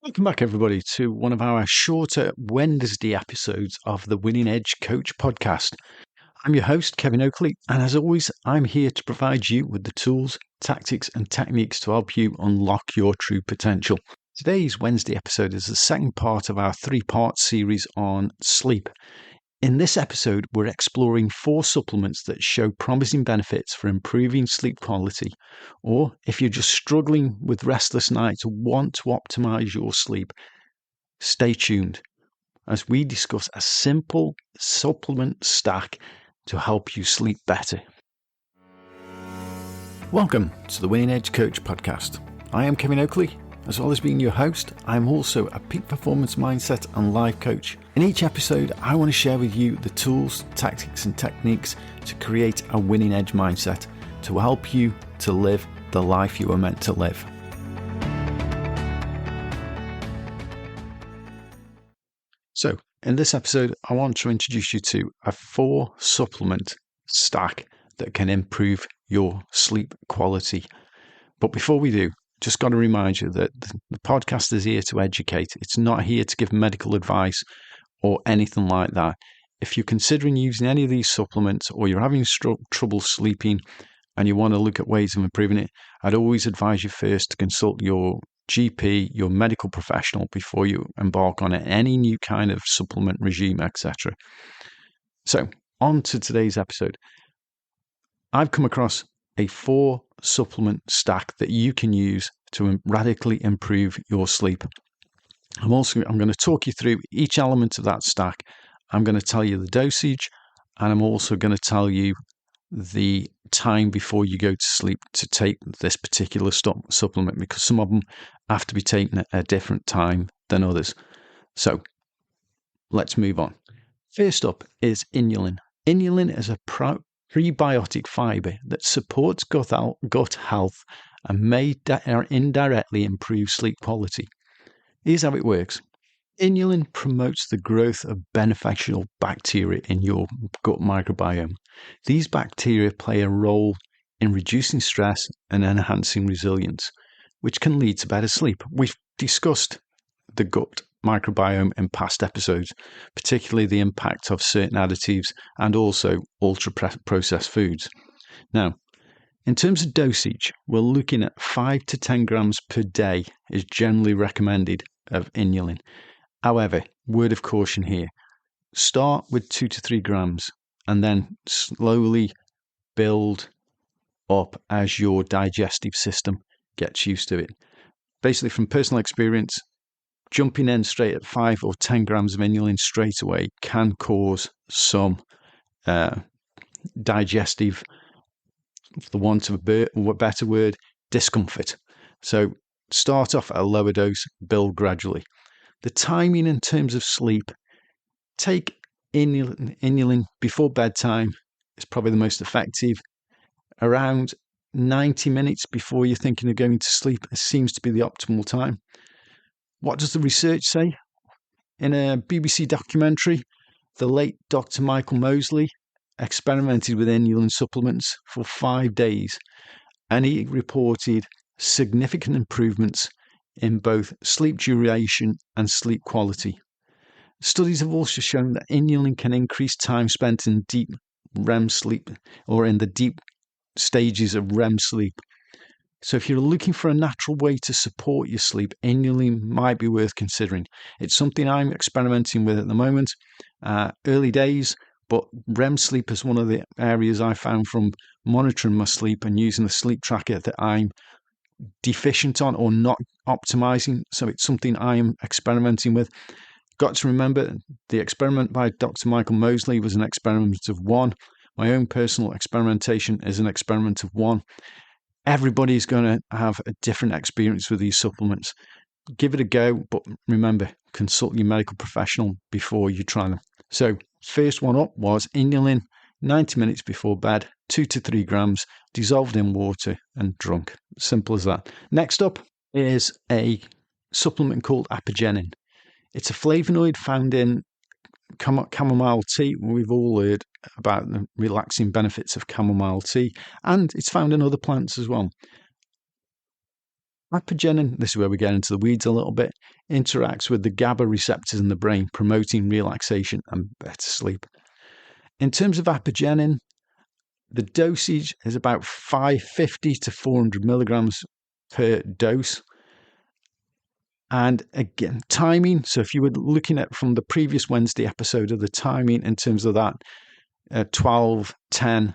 Welcome back, everybody, to one of our shorter Wednesday episodes of the Winning Edge Coach podcast. I'm your host, Kevin Oakley, and as always, I'm here to provide you with the tools, tactics, and techniques to help you unlock your true potential. Today's Wednesday episode is the second part of our three-part series on sleep. In this episode, we're exploring 4 supplements that show promising benefits for improving sleep quality, or if you're just struggling with restless nights or want to optimize your sleep, stay tuned as we discuss a simple supplement stack to help you sleep better. Welcome to the Winning Edge Coach podcast. I am Kevin Oakley. As well as being your host, I'm also a peak performance mindset and life coach. In each episode, I want to share with you the tools, tactics, and techniques to create a winning edge mindset to help you to live the life you are meant to live. So, in this episode, I want to introduce you to a 4 supplement stack that can improve your sleep quality. But before we do, just got to remind you that the podcast is here to educate. It's not here to give medical advice or anything like that. If you're considering using any of these supplements or you're having trouble sleeping and you want to look at ways of improving it, I'd always advise you first to consult your GP, your medical professional, before you embark on any new kind of supplement regime, etc. So, on to today's episode. I've come across a 4 supplement stack that you can use to radically improve your sleep. I'm going to talk you through each element of that stack. I'm going to tell you the dosage, and I'm also going to tell you the time before you go to sleep to take this particular supplement, because some of them have to be taken at a different time than others. So let's move on. First up is inulin. Inulin is a prebiotic fiber that supports gut health and may indirectly improve sleep quality. Here's how it works. Inulin promotes the growth of beneficial bacteria in your gut microbiome. These bacteria play a role in reducing stress and enhancing resilience, which can lead to better sleep. We've discussed the gut microbiome in past episodes, particularly the impact of certain additives and also ultra-processed foods. Now, in terms of dosage, we're looking at 5 to 10 grams per day is generally recommended of inulin. However, word of caution here, start with 2 to 3 grams and then slowly build up as your digestive system gets used to it. Basically, from personal experience, jumping in straight at 5 or 10 grams of inulin straight away can cause some digestive, for the want of a better word, discomfort. So start off at a lower dose, build gradually. The timing in terms of sleep, take inulin before bedtime is probably the most effective. Around 90 minutes before you're thinking of going to sleep, it seems to be the optimal time. What does the research say? In a BBC documentary, the late Dr. Michael Mosley experimented with inulin supplements for 5 days, and he reported significant improvements in both sleep duration and sleep quality. Studies have also shown that inulin can increase time spent in deep REM sleep or in the deep stages of REM sleep. So if you're looking for a natural way to support your sleep, inulin might be worth considering. It's something I'm experimenting with at the moment. Early days, but REM sleep is one of the areas I found from monitoring my sleep and using the sleep tracker that I'm deficient on or not optimizing. So it's something I am experimenting with. Got to remember, the experiment by Dr. Michael Mosley was an experiment of 1. My own personal experimentation is an experiment of 1. Everybody's going to have a different experience with these supplements. Give it a go, but remember, consult your medical professional before you try them. So, first one up was inulin, 90 minutes before bed, 2 to 3 grams, dissolved in water and drunk. Simple as that. Next up is a supplement called apigenin. It's a flavonoid found in chamomile tea. We've all heard about the relaxing benefits of chamomile tea, and it's found in other plants as well. Apigenin, this is where we get into the weeds a little bit, interacts with the GABA receptors in the brain, promoting relaxation and better sleep. In terms of apigenin, the dosage is about 550 to 400 milligrams per dose. And again, timing. So if you were looking at from the previous Wednesday episode of the timing in terms of that 12, 10,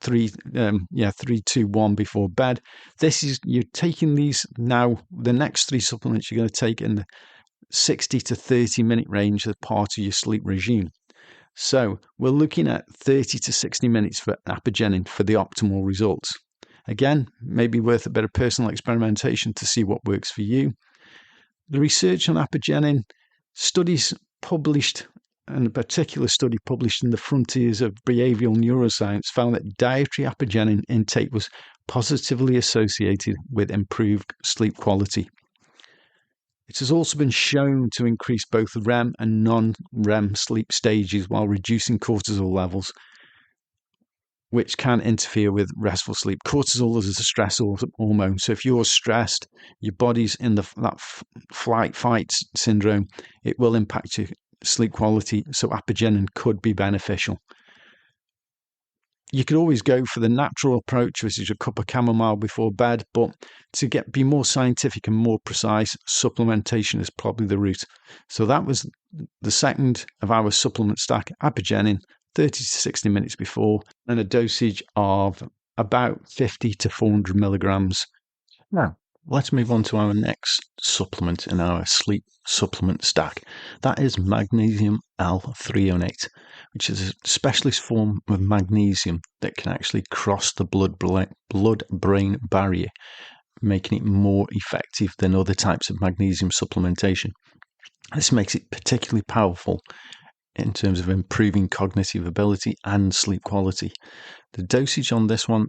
3, 2, 1 before bed. This is, you're taking these now, the next 3 supplements you're going to take in the 60 to 30 minute range as part of your sleep regime. So we're looking at 30 to 60 minutes for apigenin for the optimal results. Again, maybe worth a bit of personal experimentation to see what works for you. The research on apigenin, studies published, and a particular study published in the Frontiers of Behavioral Neuroscience, found that dietary apigenin intake was positively associated with improved sleep quality. It has also been shown to increase both REM and non-REM sleep stages while reducing cortisol levels, which can interfere with restful sleep. Cortisol is a stress hormone. So if you're stressed, your body's in that flight-fight syndrome, it will impact your sleep quality. So apigenin could be beneficial. You could always go for the natural approach, which is a cup of chamomile before bed, but to be more scientific and more precise, supplementation is probably the route. So that was the second of our supplement stack, apigenin, 30 to 60 minutes before, and a dosage of about 50 to 400 milligrams. Now, let's move on to our next supplement in our sleep supplement stack. That is magnesium L-threonate, which is a specialist form of magnesium that can actually cross the blood-brain barrier, making it more effective than other types of magnesium supplementation. This makes it particularly powerful in terms of improving cognitive ability and sleep quality. The dosage on this one,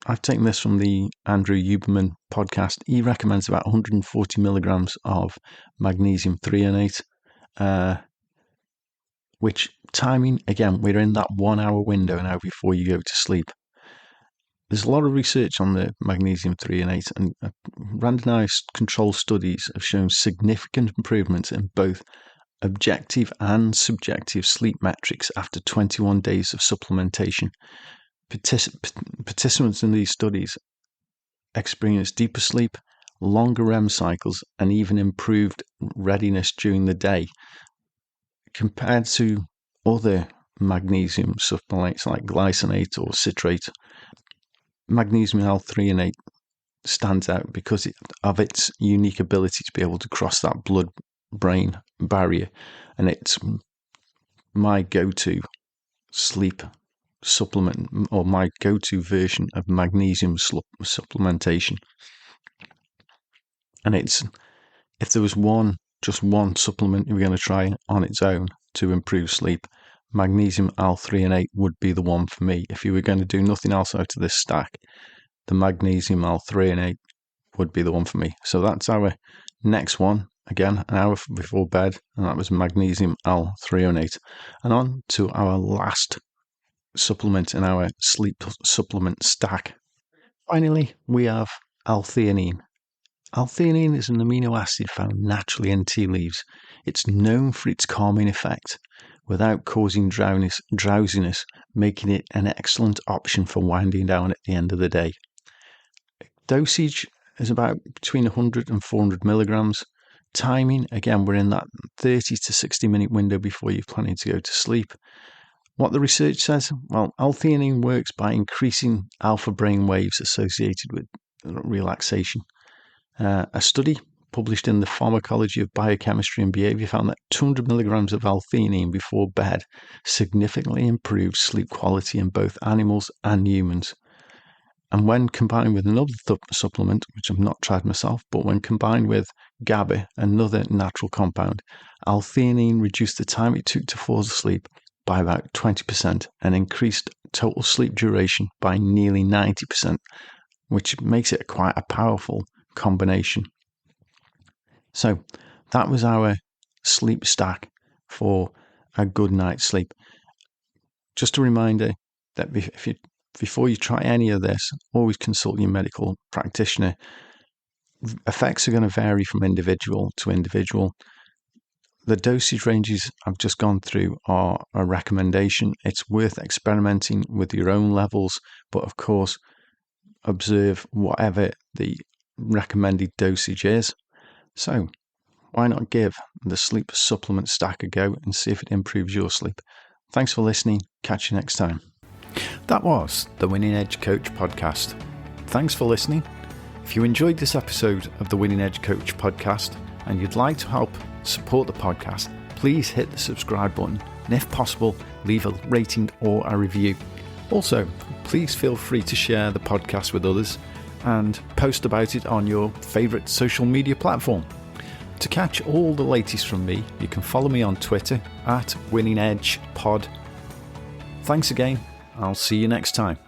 I've taken this from the Andrew Huberman podcast. He recommends about 140 milligrams of magnesium threonate, which timing, again, we're in that 1 hour window now before you go to sleep. There's a lot of research on the magnesium threonate, and randomized control studies have shown significant improvements in both objective and subjective sleep metrics after 21 days of supplementation. Participants in these studies experienced deeper sleep, longer REM cycles, and even improved readiness during the day compared to other magnesium supplements like glycinate or citrate. Magnesium L-threonate stands out because of its unique ability to be able to cross that blood-brain barrier, and it's my go-to sleep supplement, or my go-to version of magnesium supplementation. And it's, if there was just one supplement you were going to try on its own to improve sleep, magnesium L-threonate would be the one for me. If you were going to do nothing else out of this stack, the magnesium L-threonate would be the one for me. So that's our next one. Again, an hour before bed, and that was magnesium L-threonate. And on to our last supplement in our sleep supplement stack. Finally, we have L-theanine. L-theanine is an amino acid found naturally in tea leaves. It's known for its calming effect without causing drowsiness, making it an excellent option for winding down at the end of the day. Dosage is about between 100 and 400 milligrams. Timing, again, we're in that 30 to 60 minute window before you're planning to go to sleep. What the research says? Well, L-theanine works by increasing alpha brain waves associated with relaxation. A study published in the Pharmacology of Biochemistry and Behavior found that 200 milligrams of L-theanine before bed significantly improved sleep quality in both animals and humans. And when combined with another supplement, which I've not tried myself, but when combined with GABA, another natural compound, L-theanine reduced the time it took to fall asleep by about 20% and increased total sleep duration by nearly 90%, which makes it quite a powerful combination. So that was our sleep stack for a good night's sleep. Just a reminder that before you try any of this, always consult your medical practitioner. effects are going to vary from individual to individual. The dosage ranges I've just gone through are a recommendation. It's worth experimenting with your own levels, but of course, observe whatever the recommended dosage is. So, why not give the sleep supplement stack a go and see if it improves your sleep? Thanks for listening. Catch you next time. That was the Winning Edge Coach podcast. Thanks for listening. If you enjoyed this episode of the Winning Edge Coach podcast and you'd like to help support the podcast, please hit the subscribe button and if possible, leave a rating or a review. Also, please feel free to share the podcast with others and post about it on your favourite social media platform. To catch all the latest from me, you can follow me on Twitter @WinningEdgePod. Thanks again. I'll see you next time.